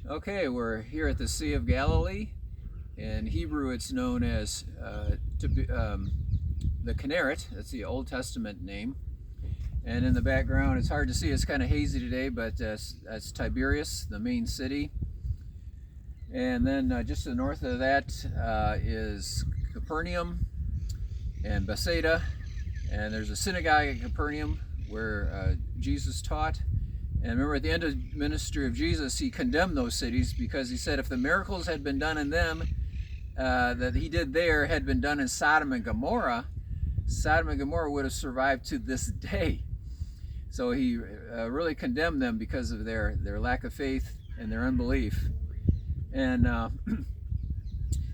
Okay, we're here at the Sea of Galilee. In Hebrew, it's known as the Kinneret. That's the Old Testament name. And in the background, it's hard to see. It's kind of hazy today, but that's Tiberias, the main city. And then just to the north of that is Capernaum and Bethsaida. And there's a synagogue at Capernaum where Jesus taught. And remember, at the end of the ministry of Jesus, he condemned those cities because he said if the miracles had been done in them that he did there had been done in Sodom and Gomorrah would have survived to this day. So he really condemned them because of their lack of faith and their unbelief. And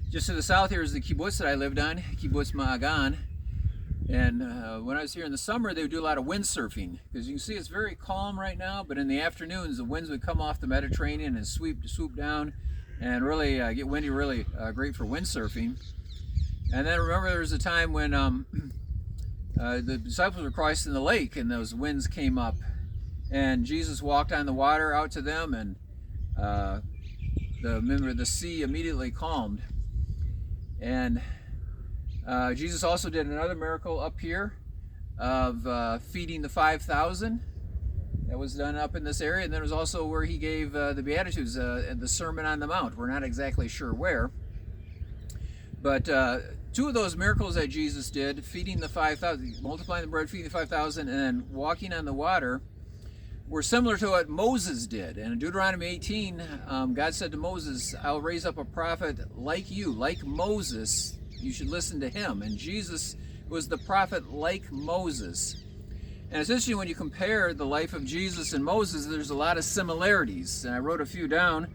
just to the south here is the kibbutz that I lived on, Kibbutz Ma'agan. And when I was here in the summer, they would do a lot of windsurfing, because you can see it's very calm right now, but in the afternoons the winds would come off the Mediterranean and swoop down and really get windy, really great for windsurfing. And then remember, there was a time when the disciples were crossing the lake and those winds came up and Jesus walked on the water out to them, and the sea immediately calmed. And Jesus also did another miracle up here of feeding the 5,000. That was done up in this area. And then it was also where he gave the Beatitudes and the Sermon on the Mount. We're not exactly sure where. But two of those miracles that Jesus did, feeding the 5,000, multiplying the bread, feeding the 5,000, and then walking on the water, were similar to what Moses did. And in Deuteronomy 18, God said to Moses, I'll raise up a prophet like you, like Moses. You should listen to him. And Jesus was the prophet like Moses. And it's interesting when you compare the life of Jesus and Moses, there's a lot of similarities. And I wrote a few down.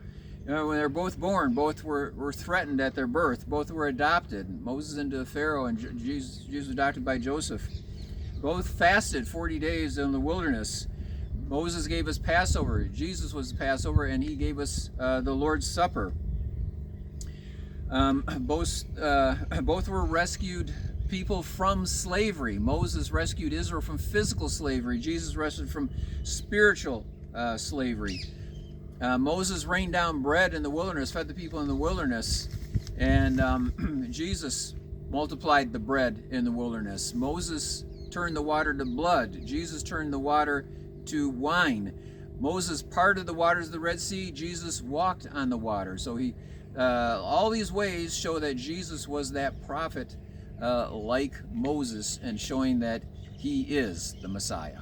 You know, when they were both born, both were threatened at their birth. Both were adopted. Moses into Pharaoh and Jesus was adopted by Joseph. Both fasted 40 days in the wilderness. Moses gave us Passover. Jesus was the Passover, and he gave us the Lord's Supper. Both were rescued people from slavery. Moses rescued Israel from physical slavery. Jesus rescued from spiritual slavery. Moses rained down bread in the wilderness, fed the people in the wilderness, and Jesus multiplied the bread in the wilderness. Moses turned the water to blood. Jesus turned the water to wine. Moses parted the waters of the Red Sea. Jesus walked on the water. So he all these ways show that Jesus was that prophet like Moses, and showing that he is the Messiah.